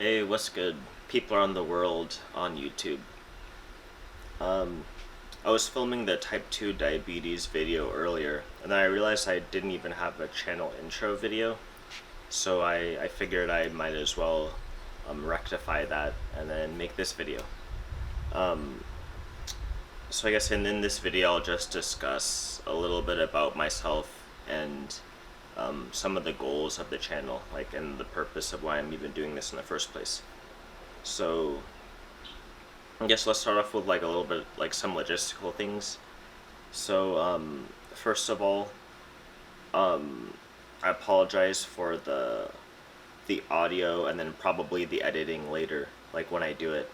Hey, what's good? People around the world on YouTube. Um, I was filming the type 2 diabetes video earlier, and then I realized I didn't even have a channel intro video, so I figured I might as well rectify that and then make this video. Um, so I guess in this video I'll just discuss a little bit about myself and some of the goals of the channel, like, and the purpose of why I'm even doing this in the first place. So I guess let's start off with like a little bit like some logistical things. So first of all, I apologize for the audio and then probably the editing later. Like when I do it,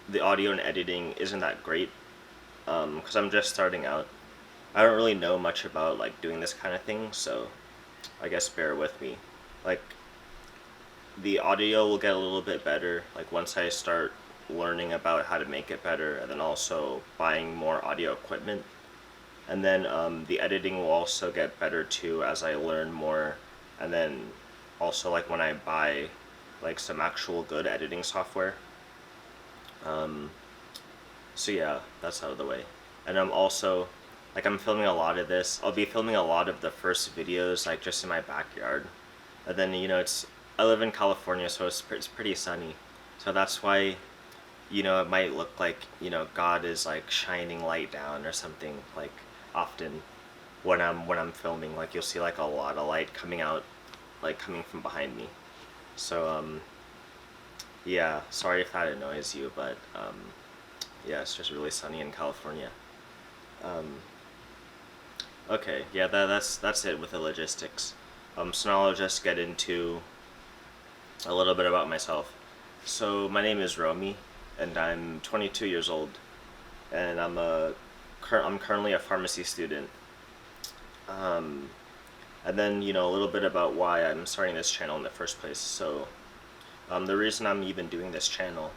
the audio and editing isn't that great because I'm just starting out. I don't really know much about like doing this kind of thing, so I guess bear with me. Like the audio will get a little bit better like once I start learning about how to make it better, and then also buying more audio equipment. And then the editing will also get better too as I learn more, and then also like when I buy like some actual good editing software. Um, so yeah, that's out of the way. And I'm also like I'm filming a lot of this. I'll be filming a lot of the first videos like just in my backyard, and then it's I live in California, so it's pretty sunny, so that's why it might look like God is like shining light down or something like often when I'm filming. Like you'll see like a lot of light coming out, like coming from behind me. So yeah, sorry if that annoys you, but yeah, it's just really sunny in California. Um, okay, yeah, that's it with the logistics. So now I'll just get into a little bit about myself. So my name is Romy, and I'm 22 years old, and I'm currently a pharmacy student. Um, and then a little bit about why I'm starting this channel in the first place. So the reason I'm even doing this channel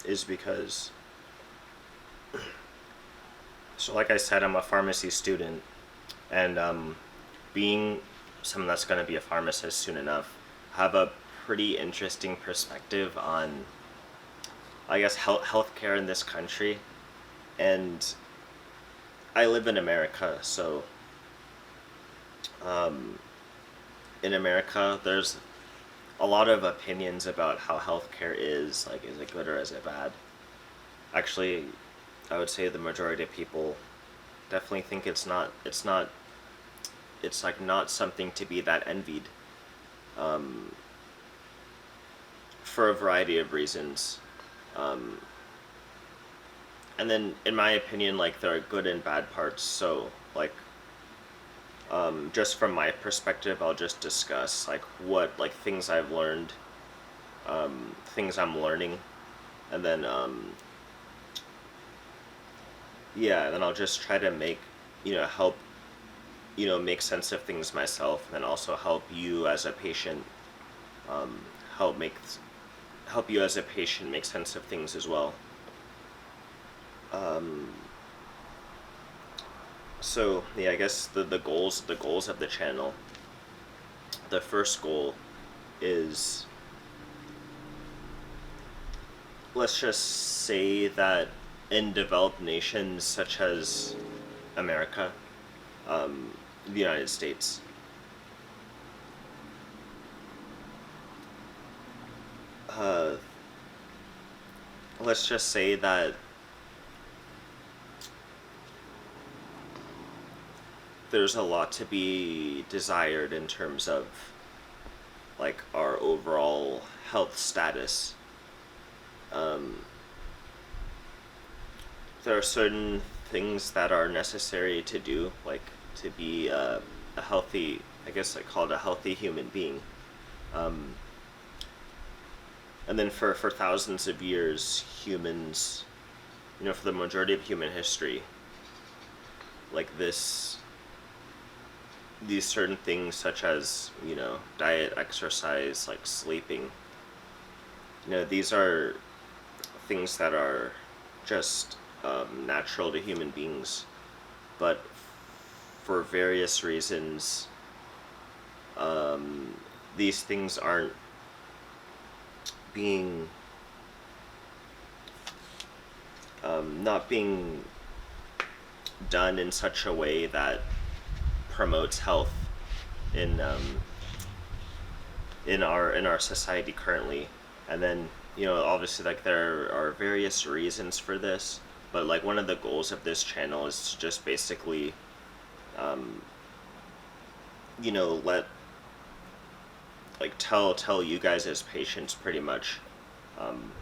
is because, so like I said, I'm a pharmacy student, and being someone that's going to be a pharmacist soon enough, I have a pretty interesting perspective on, I guess, healthcare in this country. And I live in America, so um, in America, there's a lot of opinions about how healthcare is. Like, is it good or is it bad? Actually, I would say the majority of people definitely think it's not. It's not. It's like not something to be that envied, um, for a variety of reasons. Um, and then, in my opinion, like there are good and bad parts. So, like, just from my perspective, I'll just discuss like what like things I've learned, things I'm learning, and then yeah, and then I'll just try to make help make sense of things myself, and then also help you as a patient, um, help make help you as a patient make sense of things as well. Um, so yeah, I guess the goals of the channel. The first goal is, let's just say that in developed nations such as America, the United States, uh, let's just say that there's a lot to be desired in terms of like our overall health status. Um, there are certain things that are necessary to do, like to be a healthy, I guess I call it a healthy human being. Um, and then for thousands of years, humans, for the majority of human history, like these certain things such as diet, exercise, like sleeping, these are things that are just natural to human beings, but for various reasons, these things aren't being not being done in such a way that promotes health in in our society currently. And then, obviously, like, there are various reasons for this, but like one of the goals of this channel is to just basically um, let, like, tell you guys as patients pretty much, um,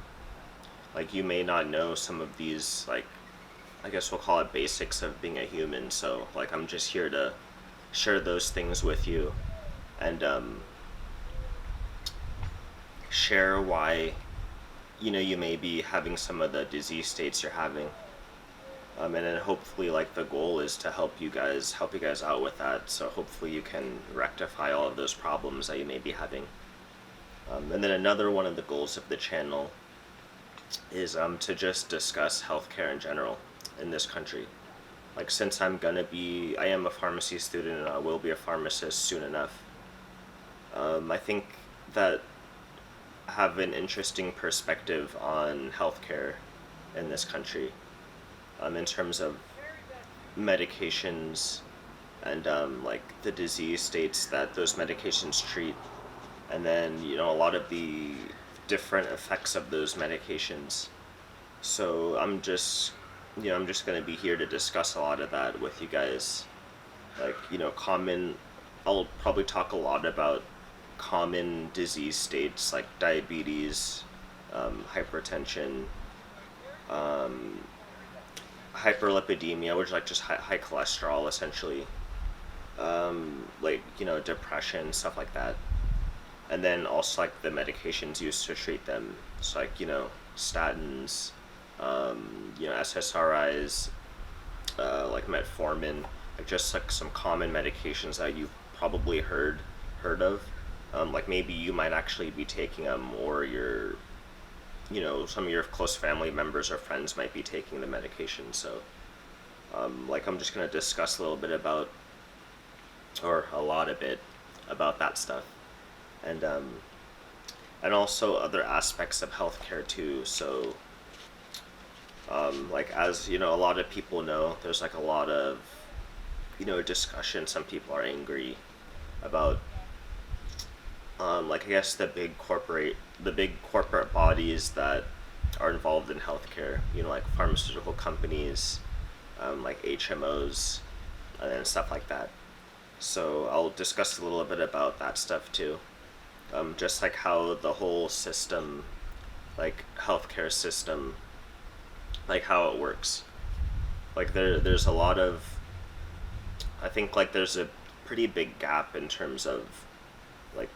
like, you may not know some of these, like, I guess we'll call it basics of being a human. So like, I'm just here to share those things with you, and share why you may be having some of the disease states you're having, and then hopefully, like, the goal is to help you guys out with that, so hopefully you can rectify all of those problems that you may be having. And then another one of the goals of the channel is to just discuss healthcare in general in this country. Like, since I am a pharmacy student and I will be a pharmacist soon enough, I think that I have an interesting perspective on healthcare in this country, in terms of medications and like the disease states that those medications treat, and then a lot of the different effects of those medications. So I'm just going to be here to discuss a lot of that with you guys. Like, I'll probably talk a lot about common disease states like diabetes, hypertension, um, hyperlipidemia, which is like just high cholesterol essentially, like, depression, stuff like that. And then also, like, the medications used to treat them. So, like, statins, SSRIs, like metformin, like just like some common medications that you've probably heard of. Like, maybe you might actually be taking them, or some of your close family members or friends might be taking the medication. So, like, I'm just gonna discuss a little bit about, or a lot of it, about that stuff, and also other aspects of healthcare too. So, like, as a lot of people know, there's like a lot of discussion. Some people are angry about, like, I guess the big corporate bodies that are involved in healthcare. Like pharmaceutical companies, like HMOs, and stuff like that. So I'll discuss a little bit about that stuff too. Just like how the whole system, like healthcare system, like how it works. Like, there's a lot of, I think, like, there's a pretty big gap in terms of, like,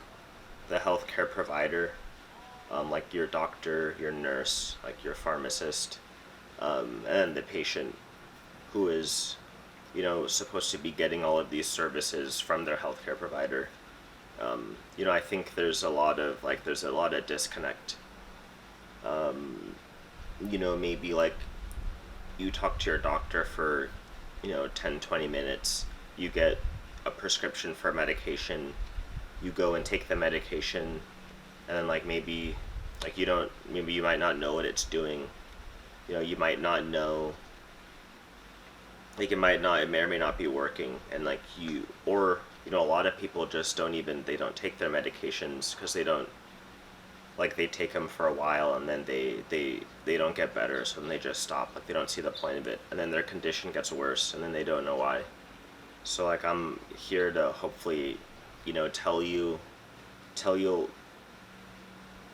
the healthcare provider, like your doctor, your nurse, like your pharmacist, and the patient, who is supposed to be getting all of these services from their healthcare provider. I think there's a lot of disconnect. Maybe, like, you talk to your doctor for 10-20 minutes, you get a prescription for medication, you go and take the medication, and then, like, maybe, like, you might not know what it's doing. You might not know, like, it may or may not be working, and, like, a lot of people just they don't take their medications because they don't, like, they take them for a while, and then they don't get better, so then they just stop. Like, they don't see the point of it, and then their condition gets worse, and then they don't know why. So, like, I'm here to hopefully tell you,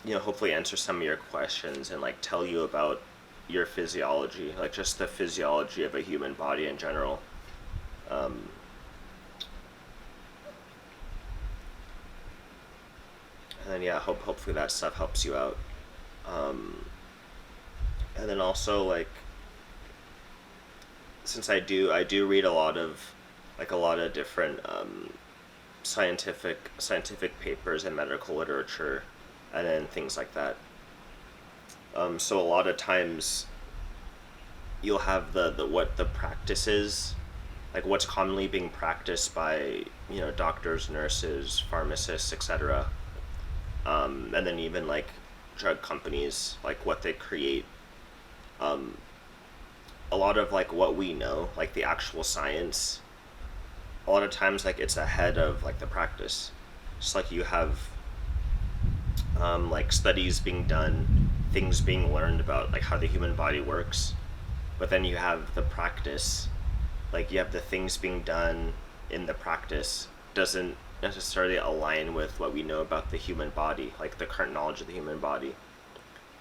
hopefully answer some of your questions, and, like, tell you about your physiology, like just the physiology of a human body in general. um, and then, yeah, hopefully that stuff helps you out. um, and then also, like, since I do read a lot of different scientific papers and medical literature, and then things like that. So a lot of times you'll have the what the practice is, like what's commonly being practiced by doctors, nurses, pharmacists, etc. And then even, like, drug companies, like what they create, um, a lot of like what we know, like the actual science, a lot of times like it's ahead of like the practice. Just like you have like studies being done, things being learned about like how the human body works, but then you have the practice, like you have the things being done in the practice doesn't necessarily align with what we know about the human body, like the current knowledge of the human body.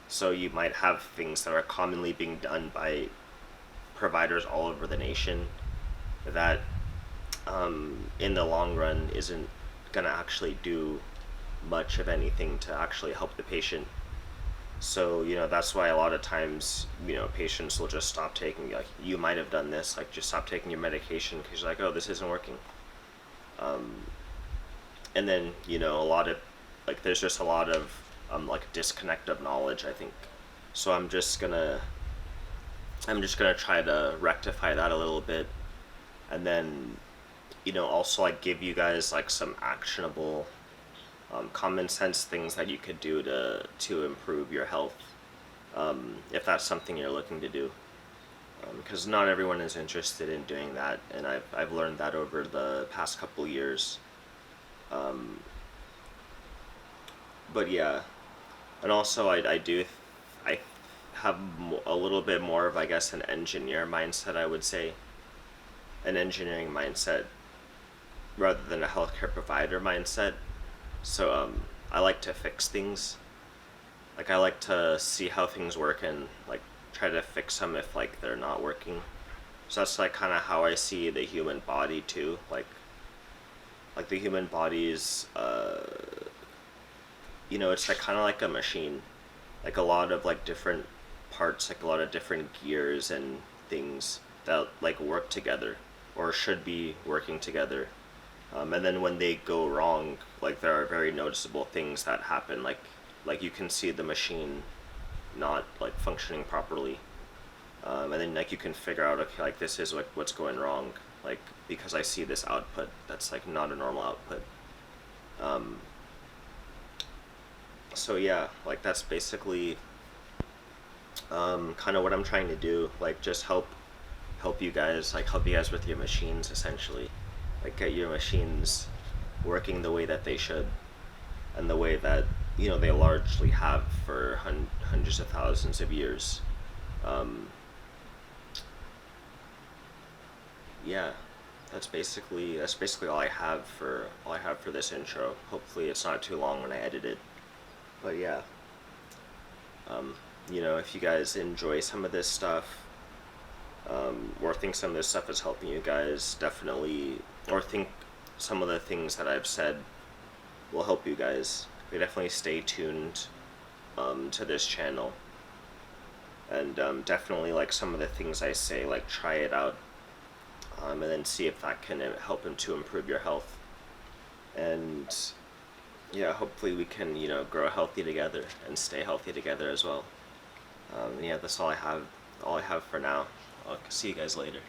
So you might have things that are commonly being done by providers all over the nation that in the long run isn't gonna actually do much of anything to actually help the patient. So, that's why a lot of times, patients will just stop taking, like, you might have done this, like, just stop taking your medication because you're like, oh, this isn't working. And then, a lot of, like, there's just a lot of, like, disconnect of knowledge, I think. So I'm just gonna try to rectify that a little bit. And then, also, like, give you guys, like, some actionable common sense things that you could do to improve your health, if that's something you're looking to do. Because not everyone is interested in doing that, and I've learned that over the past couple years. Um, but yeah, and also I have a little bit more of, I guess, an engineer mindset. I would say an engineering mindset rather than a healthcare provider mindset. So I like to fix things. Like I like to see how things work and like try to fix them if like they're not working. So that's like kind of how I see the human body too. Like the human body is it's like kind of like a machine. Like a lot of like different parts, like a lot of different gears and things that like work together or should be working together. And then when they go wrong, like there are very noticeable things that happen. Like you can see the machine not like functioning properly, and then like you can figure out, okay, like this is like what's going wrong, like because I see this output that's like not a normal output. Um, so yeah, like that's basically kind of what I'm trying to do. Like just help you guys with your machines essentially, like get your machines working the way that they should and the way that they largely have for hundreds of thousands of years. Um, yeah, that's basically all I have for this intro. Hopefully, it's not too long when I edit it. But yeah, um, if you guys enjoy some of this stuff, or think some of this stuff is helping you guys, definitely, or think some of the things that I've said will help you guys, you definitely stay tuned to this channel, and definitely like some of the things I say, like try it out, and then see if that can help to improve your health. And yeah, hopefully we can grow healthy together and stay healthy together as well. Yeah, that's all I have for now. I'll see you guys later.